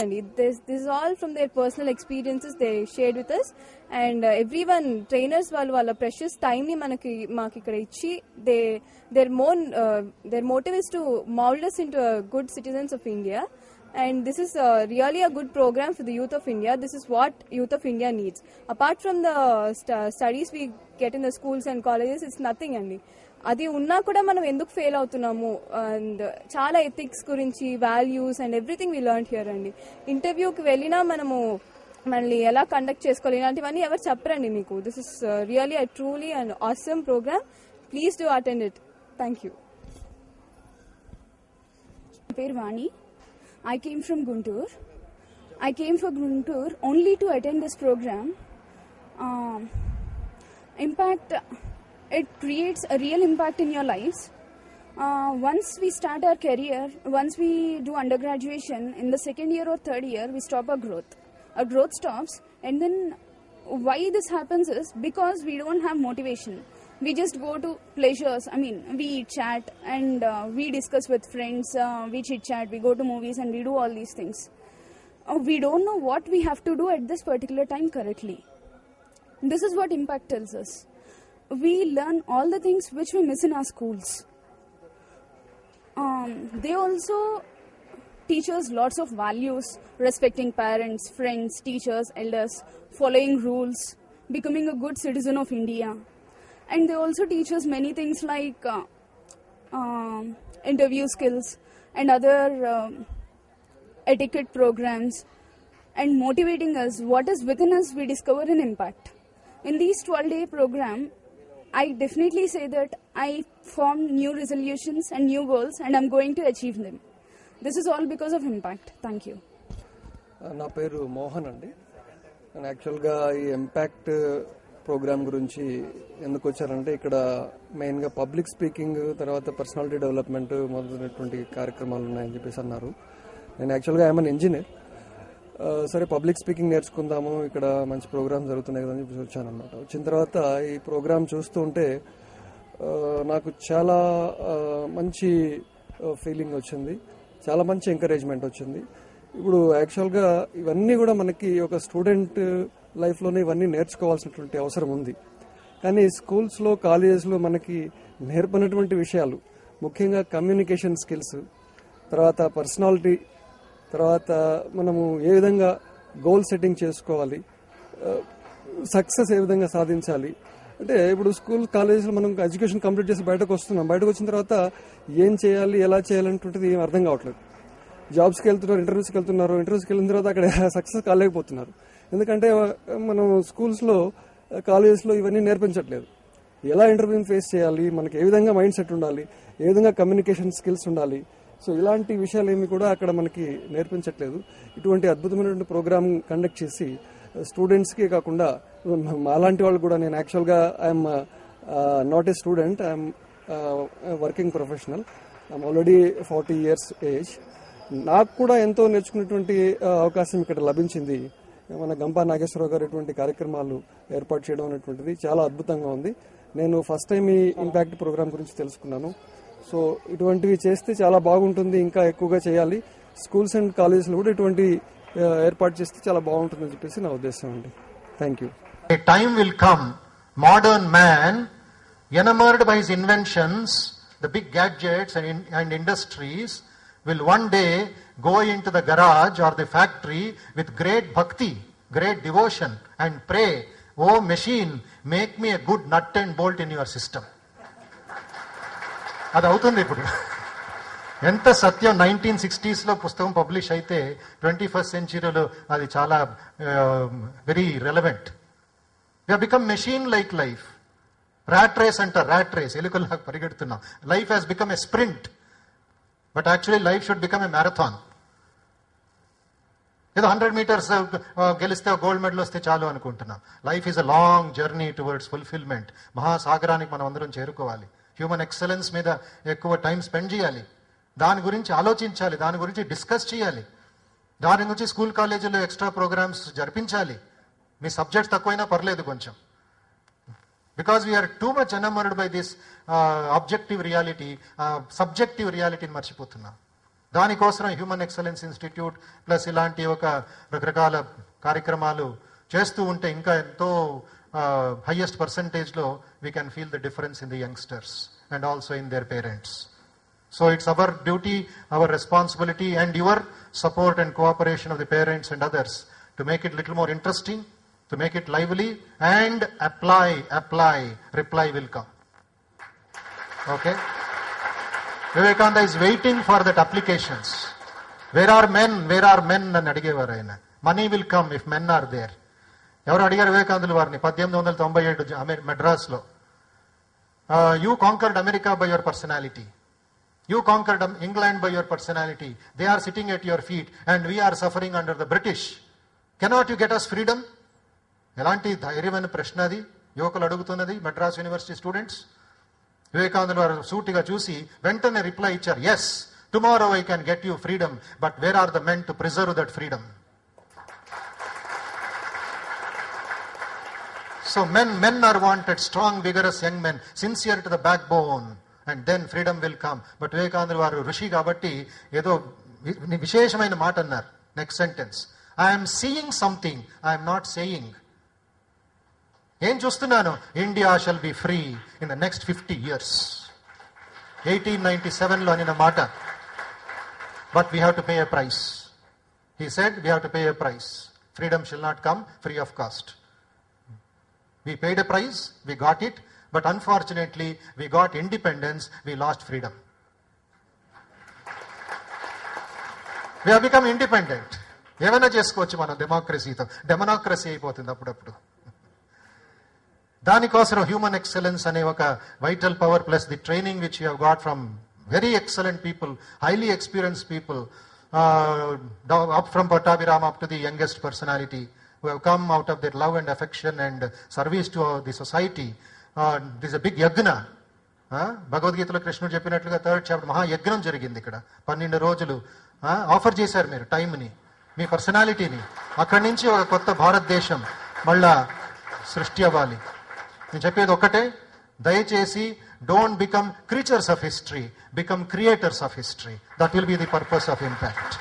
అండి. This is all from their personal experiences they shared with us, and everyone trainers వాళ్ళ precious time ని మాకు ఇక్కడ ఇచ్చి their motive is to mold us into good citizens of India, and this is really a good program for the youth of India. This is what youth of India needs. Apart from the studies we get in the schools and colleges, it's nothing అండి. అది ఉన్నా కూడా మనం ఎందుకు fail అవుతున్నాము, and చాలా ethics గురించి, values and everything we learn here అండి. ఇంటర్వ్యూకి వెళ్ళినా మనల్ని ఎలా కండక్ట్ చేసుకోవాలి ఇలాంటివన్నీ ఎవరు చెప్పరండి మీకు. This is really truly and awesome program. Please do attend it. Thank you. పేరు Vani. I came from Guntur. I came for Guntur only to attend this program. Impact, it creates a real impact in your lives. Once we start our career, once we do undergraduation, in the second year or third year, we stop our growth. Our growth stops, and then why this happens is because we don't have motivation. We just go to pleasures. I mean, we chat and we discuss with friends, we chit chat, we go to movies and we do all these things. We don't know what we have to do at this particular time correctly. This is what impact tells us. We learn all the things which we miss in our schools. They also teach us lots of values: respecting parents, friends, teachers, elders, following rules, becoming a good citizen of India. And they also teach us many things like interview skills and other etiquette programs, and motivating us. What is within us, we discover an impact. In these 12-day program, I definitely say that I formed new resolutions and new goals, and I'm going to achieve them. This is all because of impact. Thank you. నా పేరు మోహన్ అండి. నేను యాక్చువల్గా ఈ impact programme గురించి ఎందుకు వచ్చారంటే, ఇక్కడ మెయిన్గా పబ్లిక్ స్పీకింగ్, తర్వాత పర్సనాలిటీ డెవలప్మెంట్ మొదలైనటువంటి కార్యక్రమాలు ఉన్నాయని చెప్పేసి అన్నారు. నేను యాక్చువల్గా ఐఎమ్ అన్ ఇంజనీర్. సరే పబ్లిక్ స్పీకింగ్ నేర్చుకుందాము, ఇక్కడ మంచి ప్రోగ్రామ్ జరుగుతున్నాయి కదా అని చెప్పేసి వచ్చాను అనమాట. వచ్చిన తర్వాత ఈ ప్రోగ్రామ్ చూస్తూ ఉంటే నాకు చాలా మంచి ఫీలింగ్ వచ్చింది, చాలా మంచి ఎంకరేజ్మెంట్ వచ్చింది. ఇప్పుడు యాక్చువల్గా ఇవన్నీ కూడా మనకి ఒక స్టూడెంట్ లైఫ్లోనే ఇవన్నీ నేర్చుకోవాల్సినటువంటి అవసరం ఉంది. కానీ స్కూల్స్లో, కాలేజెస్లో మనకి నేర్పనటువంటి విషయాలు, ముఖ్యంగా కమ్యూనికేషన్ స్కిల్స్, తర్వాత పర్సనాలిటీ, తర్వాత మనము ఏ విధంగా గోల్ సెట్టింగ్ చేసుకోవాలి, సక్సెస్ ఏ విధంగా సాధించాలి. అంటే ఇప్పుడు స్కూల్, కాలేజెస్లో మనం ఎడ్యుకేషన్ కంప్లీట్ చేసి బయటకు వస్తున్నాం. బయటకు వచ్చిన తర్వాత ఏం చేయాలి, ఎలా చేయాలంటుంటుంది ఏం అర్థం కావట్లేదు. జాబ్స్కి వెళ్తున్నారు, ఇంటర్వ్యూస్కి వెళ్తున్నారు. ఇంటర్వ్యూస్కి వెళ్ళిన తర్వాత అక్కడ సక్సెస్ కాలేకపోతున్నారు. ఎందుకంటే మనం స్కూల్స్లో, కాలేజెస్లో ఇవన్నీ నేర్పించట్లేదు. ఎలా ఇంటర్వ్యూని ఫేస్ చేయాలి, మనకి ఏ విధంగా మైండ్ సెట్ ఉండాలి, ఏ విధంగా కమ్యూనికేషన్ స్కిల్స్ ఉండాలి, సో ఇలాంటి విషయాలు ఏమి కూడా అక్కడ మనకి నేర్పించట్లేదు. ఇటువంటి అద్భుతమైనటువంటి ప్రోగ్రామ్ కండక్ట్ చేసి స్టూడెంట్స్కి కాకుండా అలాంటి వాళ్ళు కూడా, నేను యాక్చువల్గా I'm not a student, I'm working professional, I'm already 40 years age. నాకు కూడా ఎంతో నేర్చుకునేటువంటి అవకాశం ఇక్కడ లభించింది. మన గంపా నాగేశ్వరరావు గారు ఇటువంటి కార్యక్రమాలు ఏర్పాటు చేయడం అనేటువంటిది చాలా అద్భుతంగా ఉంది. నేను ఫస్ట్ టైం ఈ ఇంపాక్ట్ ప్రోగ్రామ్ గురించి తెలుసుకున్నాను. సో ఇటువంటివి చేస్తే చాలా బాగుంటుంది, ఇంకా ఎక్కువగా చేయాలి. స్కూల్స్ అండ్ కాలేజెస్లో కూడా ఇటువంటి ఏర్పాటు చేస్తే చాలా బాగుంటుందని చెప్పేసి నా ఉద్దేశం అండి. Thank you. A time will come, modern man, enamored by his inventions, the big gadgets and industries, will one day go into the garage or the factory with great bhakti, great devotion, and pray, "Oh machine, make me a good nut and bolt in your system." అది అవుతుంది ఇప్పుడు. ఎంత సత్యం. 1960s పుస్తకం publish అయితే 21st centuryలో అది చాలా very relevant. We have become machine like life. Rat race అంటారు, ర్యాట్ రేస్, ఎలుకల్లాగా పరిగెడుతున్నాం. Life has become a sprint, but actually life should become a marathon. ఏదో 100 meters గెలిస్తే గోల్డ్ మెడల్ వస్తే చాలు అనుకుంటున్నాం. Life is a long journey towards fulfilment. మహాసాగరానికి మనం అందరం చేరుకోవాలి. హ్యూమన్ ఎక్సలెన్స్ మీద ఎక్కువ టైం స్పెండ్ చేయాలి. దాని గురించి ఆలోచించాలి, దాని గురించి డిస్కస్ చేయాలి, దాని గురించి స్కూల్ కాలేజీలో ఎక్స్ట్రా ప్రోగ్రామ్స్ జరిపించాలి. మీ సబ్జెక్ట్స్ తక్కువైనా పర్లేదు కొంచెం. Because we are too much enamoured by this objective reality, subjective రియాలిటీని మర్చిపోతున్నాం. దానికోసం హ్యూమన్ ఎక్సలెన్స్ ఇన్స్టిట్యూట్ ప్లస్ ఇలాంటి ఒక రకరకాల కార్యక్రమాలు చేస్తూ ఉంటే ఇంకా ఎంతో హైయెస్ట్ పర్సంటేజ్లో we can feel the difference in the youngsters and also in their parents. So it's our duty, our responsibility, and your support and cooperation of the parents and others to make it a little more interesting, to make it lively, and apply, reply will come. Okay? Vivekananda is waiting for that applications. Where are men అని అడిగేవారు ఆయన. Money will come if men are there. ఎవరు అడిగారు వివేకానందులు వారిని 1897 మెడ్రాస్లో. You conquered America by your personality. You conquered England by your personality. They are sitting at your feet and we are suffering under the British. Cannot you get us freedom? ఎలాంటి ధైర్యమైన ప్రశ్న అది యువకులు అడుగుతున్నది Madras university students. వివేకానందులు వారు సూటిగా చూసి వెంటనే reply ఇచ్చారు, yes, tomorrow I can get you freedom, but where are the men to preserve that freedom? So men are wanted, strong, vigorous young men, sincere to the backbone, and then freedom will come. But వివేకానందులు వారు ఋషి కాబట్టి ఏదో విశేషమైన మాట అన్నారు. Next sentence, I'm seeing something, I'm not saying. ఏం చూస్తున్నాను? India shall be free in the next 50 years. 1897లో అనిన మాట. But we have to pay a price. He said we have to pay a price. Freedom shall not come free of cost. We paid a price, we got it, but unfortunately, we got independence, we lost freedom. We have become independent. ఏమైనా చేసుకోవచ్చు మనం డెమోక్రసీతో. Democracy అయిపోతుంది అప్పుడప్పుడు. దానికోసం human excellence అనే ఒక vital power plus the training which you have got from very excellent people, highly experienced people, up from Pattabhiram up to the youngest personality, who have come out of their love and affection and service to the society. This is a big yagna. భగవద్గీతలో కృష్ణుడు చెప్పినట్లుగా 3rd chapter మహాయజ్ఞం జరిగింది ఇక్కడ. 12 రోజులు offer చేశారు మీరు టైంని, మీ పర్సనాలిటీని. అక్కడి నుంచి ఒక కొత్త భారతదేశం మళ్ళా సృష్టి అవ్వాలి. నేను చెప్పేది ఒక్కటే, దయచేసి don't become creatures of history, become creators of history. That will be the purpose of impact.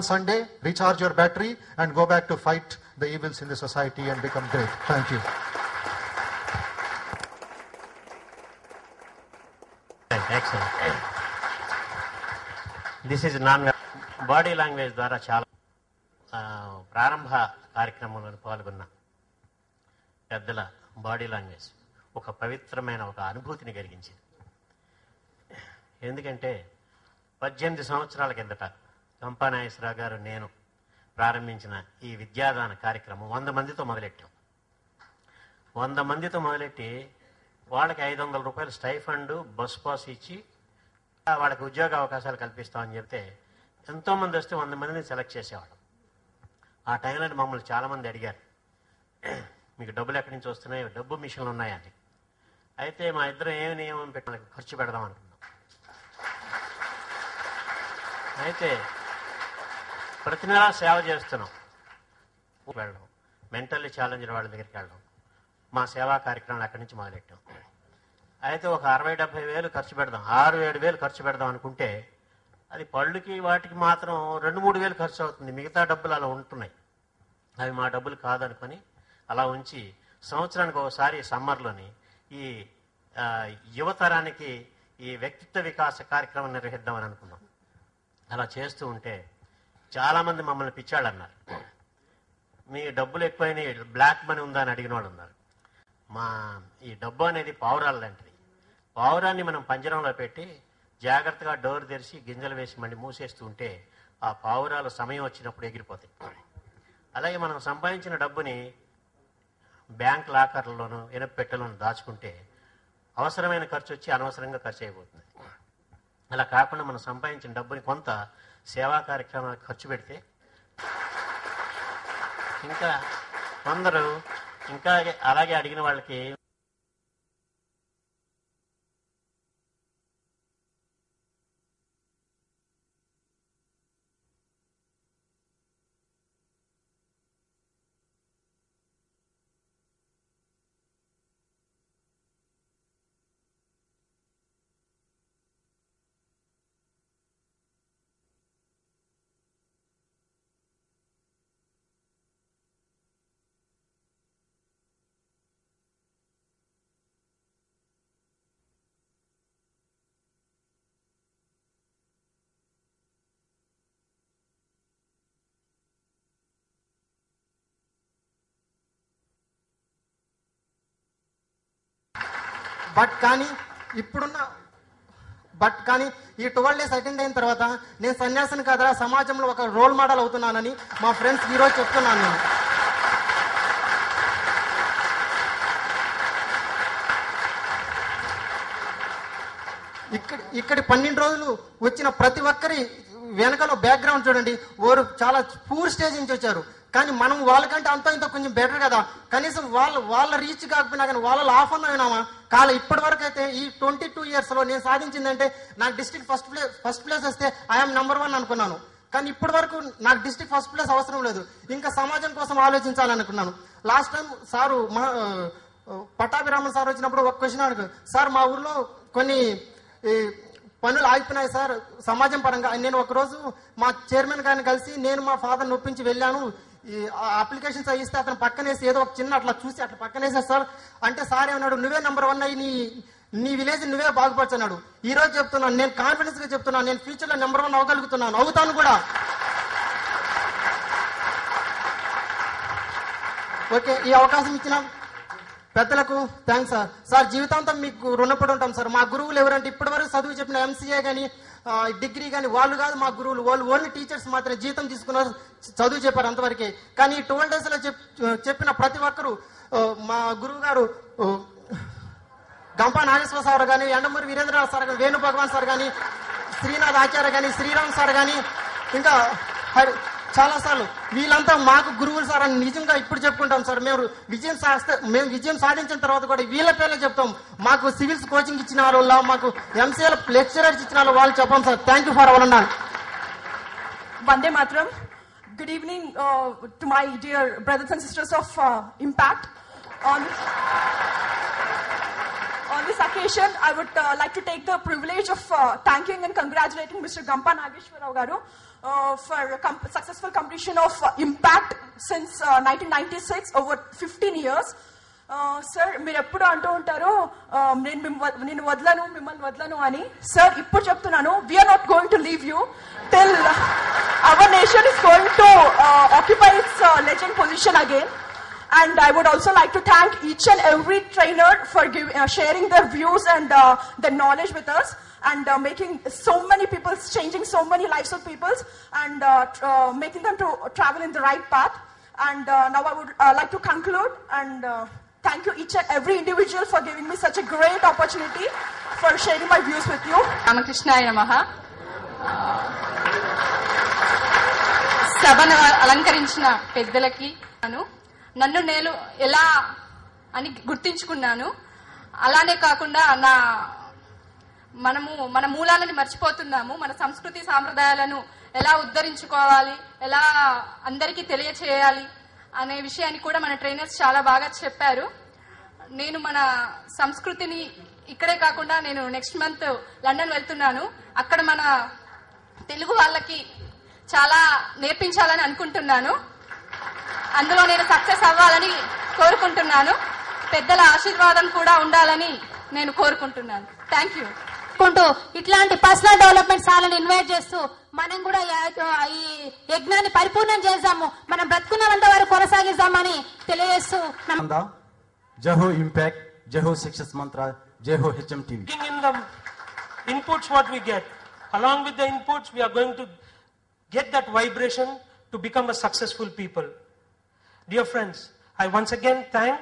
Sunday, recharge your battery and go back to fight the evils in the society and become great. Thank you. Excellent. This is body language ద్వారా చాలా ప్రారంభ కార్యక్రమంలో పాల్గొన్న పెద్దల body language ఒక పవిత్రమైన ఒక అనుభూతిని కలిగించింది. ఎందుకంటే 18 సంవత్సరాల కిందట కంపానాగేశ్వరరావు గారు నేను ప్రారంభించిన ఈ విద్యాదాన కార్యక్రమం 100 మందితో మొదలెట్టాం. 100 మందితో మొదలెట్టి వాళ్ళకి 500 రూపాయలు స్టైఫండ్, బస్ పాస్ ఇచ్చి వాళ్ళకి ఉద్యోగ అవకాశాలు కల్పిస్తామని చెప్తే ఎంతోమంది వస్తే 100 మందిని సెలెక్ట్ చేసేవాళ్ళం. ఆ టైంలో మమ్మల్ని చాలామంది అడిగారు, మీకు డబ్బులు ఎక్కడి నుంచి వస్తున్నాయి, డబ్బు మిషన్లు ఉన్నాయని. అయితే మా ఇద్దరం ఏమి నియమం పెట్టి ఖర్చు పెడదాం అనుకున్నాం. అయితే ప్రతి నెలా సేవ చేస్తున్నాం. వెళ్ళడం, మెంటల్లీ ఛాలెంజ్ వాళ్ళ దగ్గరికి వెళ్ళడం, మా సేవా కార్యక్రమాలు అక్కడి నుంచి మొదలెట్టాం. అయితే ఒక 60-70 వేలు ఖర్చు పెడదాం, 6-7 వేలు ఖర్చు పెడదాం అనుకుంటే అది పళ్ళుకి వాటికి మాత్రం 2-3 వేలు ఖర్చు అవుతుంది. మిగతా డబ్బులు అలా ఉంటున్నాయి. అవి మా డబ్బులు కాదనుకొని అలా ఉంచి సంవత్సరానికి ఒకసారి సమ్మర్లోని ఈ యువతరానికి ఈ వ్యక్తిత్వ వికాస కార్యక్రమం నిర్వహిద్దామని అనుకున్నాం. అలా చేస్తూ ఉంటే చాలామంది మమ్మల్ని పిచ్చాళ్ళు అన్నారు. మీ డబ్బులు ఎక్కువైనాయి, బ్లాక్ మనీ ఉందా అని అడిగిన వాళ్ళు ఉన్నారు. మా ఈ డబ్బు అనేది పావురాలు లాంటిది. పావురాన్ని మనం పంజరంలో పెట్టి జాగ్రత్తగా డోర్ తెరిచి గింజలు వేసి మళ్ళీ మూసేస్తూ ఉంటే ఆ పావురాలు సమయం వచ్చినప్పుడు ఎగిరిపోతాయి. అలాగే మనం సంపాదించిన డబ్బుని బ్యాంక్ లాకర్లలోనూ ఇనప పెట్టెలోనూ దాచుకుంటే అవసరమైన ఖర్చు వచ్చి అనవసరంగా ఖర్చు అయిపోతుంది. అలా కాకుండా మనం సంపాదించిన డబ్బుని కొంత సేవా కార్యక్రమాలకు ఖర్చు పెడితే ఇంకా కొందరు ఇంకా అలాగే అడిగిన వాళ్ళకి బట్ కానీ ఈ 12 days అటెండ్ అయిన తర్వాత నేను సన్యాసిని కాదా, సమాజంలో ఒక రోల్ మోడల్ అవుతున్నానని మా ఫ్రెండ్స్ ఈరోజు చెప్తున్నాను నేను. ఇక్కడ 12 రోజులు వచ్చిన ప్రతి ఒక్కరి వెనకలో బ్యాక్గ్రౌండ్ చూడండి. వారు చాలా పూర్ స్టేజ్ నుంచి వచ్చారు, కానీ మనం వాళ్ళకంటే అంత ఇంత కొంచెం బెటర్ కదా. కనీసం వాళ్ళ రీచ్ కాకపోయినా కానీ వాళ్ళ ఆఫ్ అన్న అయినామా కాల. ఇప్పటి వరకు అయితే ఈ 22 years లో నేను సాధించిందంటే నాకు డిస్ట్రిక్ట్ ఫస్ట్ ప్లేస్ వస్తే ఐఎమ్ నెంబర్ 1 అనుకున్నాను. కానీ ఇప్పటి వరకు నాకు డిస్ట్రిక్ట్ ఫస్ట్ ప్లేస్ అవసరం లేదు, ఇంకా సమాజం కోసం ఆలోచించాలనుకున్నాను. లాస్ట్ టైం సారు పట్టాభిరామన్ సార్ వచ్చినప్పుడు ఒక క్వశ్చన్ అడుగు, సార్ మా ఊర్లో కొన్ని పనులు ఆగిపోయినాయి సార్ సమాజం పరంగా. నేను ఒకరోజు మా చైర్మన్ గారిని కలిసి నేను మా ఫాదర్ నొప్పించి వెళ్ళాను. ఈ అప్లికేషన్స్ ఇస్తే అతను పక్కనేసి ఏదో ఒక చిన్న అట్లా చూసి అట్లా పక్కనేసారు సార్. అంటే సార్ ఏమన్నాడు, నువ్వే నెంబర్ 1 అయ్యి నీ విలేజ్ నువ్వే బాగుపరచన్నాడు. ఈ రోజు చెప్తున్నాను, నేను కాన్ఫిడెన్స్ గా చెప్తున్నాను, నేను ఫ్యూచర్ లో నెంబర్ 1 అవ్వగలుగుతున్నాను, అవుతాను కూడా. ఓకే, ఈ అవకాశం ఇచ్చిన పెద్దలకు థ్యాంక్స్ సార్. సార్ జీవితాంతం మీకు రుణపడి ఉంటాం సార్. మా గురువులు ఎవరంటే ఇప్పటి వరకు చదువు చెప్పిన MCA కానీ డిగ్రీ కానీ వాళ్ళు కాదు మా గురువులు, వాళ్ళు ఓన్లీ టీచర్స్ మాత్రమే, జీతం తీసుకున్నారు, చదువు చెప్పారు అంతవరకే. కానీ 12 days లో చెప్పిన ప్రతి ఒక్కరు మా గురువు గారు గంపా నాగేశ్వర సార్ కానీ, ఎండమూరి వీరేంద్రనాథ్ సార్ కానీ, వేణు భగవాన్ సార్ కానీ, శ్రీనాథ్ ఆచార్య కానీ, శ్రీరామ్ సార్ కానీ, ఇంకా చాలా సార్లు వీళ్ళంతా మాకు గురువులు సార్ అని నిజంగా ఇప్పుడు చెప్పుకుంటాం సార్. మేము విజయం సాధించిన తర్వాత కూడా వీళ్ళ పేర్లే చెప్తాం. మాకు సివిల్స్ కోచింగ్ ఇచ్చిన వాళ్ళు, మాకు MCA లెక్చరర్స్ ఇచ్చిన వాళ్ళు చెప్పాం sir. Thank you for hour అన్నాను. Vande Mataram. Good evening to my dear brothers and sisters of Impact. On this occasion, I would like to take the privilege of thanking and congratulating Mr. Gampa Nageshwara Garu for successful completion of Impact since 1996, over 15 years. Sir మీరు ఎప్పుడు అంటూ ఉంటారు నేను వదలను మిమ్మల్ని వదలను అని. Sir ఇప్పుడు చెప్తున్నాను, we are not going to leave you till our nation is going to occupy its legend position again. And I would also like to thank each and every trainer for sharing their views and their knowledge with us, and making so many people, changing so many lives of people, and making them to travel in the right path. And now I would like to conclude and thank you each and every individual for giving me such a great opportunity for sharing my views with you. Ramakrishnaaya Namaha. సభను అలంకరించిన పెద్దలకి నన్ను నేను ఎలా అని గుర్తించుకున్నాను. అలానే కాకుండా మన మూలాలను మర్చిపోతున్నాము, మన సంస్కృతి సాంప్రదాయాలను ఎలా ఉద్ధరించుకోవాలి, ఎలా అందరికీ తెలియచేయాలి అనే విషయాన్ని కూడా మన ట్రైనర్స్ చాలా బాగా చెప్పారు. నేను మన సంస్కృతిని ఇక్కడే కాకుండా నేను నెక్స్ట్ మంత్ లండన్ వెళ్తున్నాను. అక్కడ మన తెలుగు వాళ్ళకి చాలా నేర్పించాలని అనుకుంటున్నాను. అందులో నేను సక్సెస్ అవ్వాలని కోరుకుంటున్నాను. పెద్దల ఆశీర్వాదం కూడా ఉండాలని నేను కోరుకుంటున్నాను. Thank you. ఇట్లాంటి పర్సనల్ డెవలప్మెంట్ సార్లను ఇన్వైట్ చేస్తూ మనం కూడా ఈ యజ్ఞాన్ని పరిపూర్ణం చేద్దాము, మనం బ్రతుకున్నంత వరకు కొనసాగిద్దామని తెలియజేస్తూ జై హో ఇంపాక్ట్, జై హో సక్సెస్ మంత్ర, జై హో HMTV. In the inputs what we get, along with the inputs we are going to get that vibration to become a successful people. Dear friends, I once again thank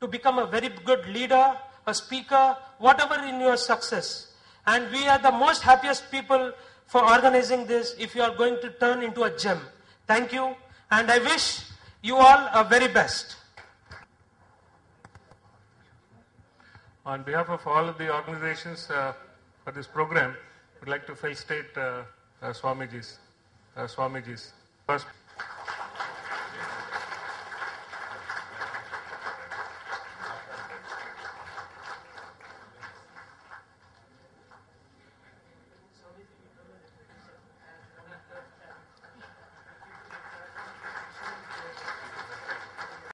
to become a very good leader, a speaker, whatever in your success. And we are the most happiest people for organizing this if you are going to turn into a gem. Thank you, and I wish you all a very best. On behalf of all of the organizations for this program, I would like to felicitate Swamijis. First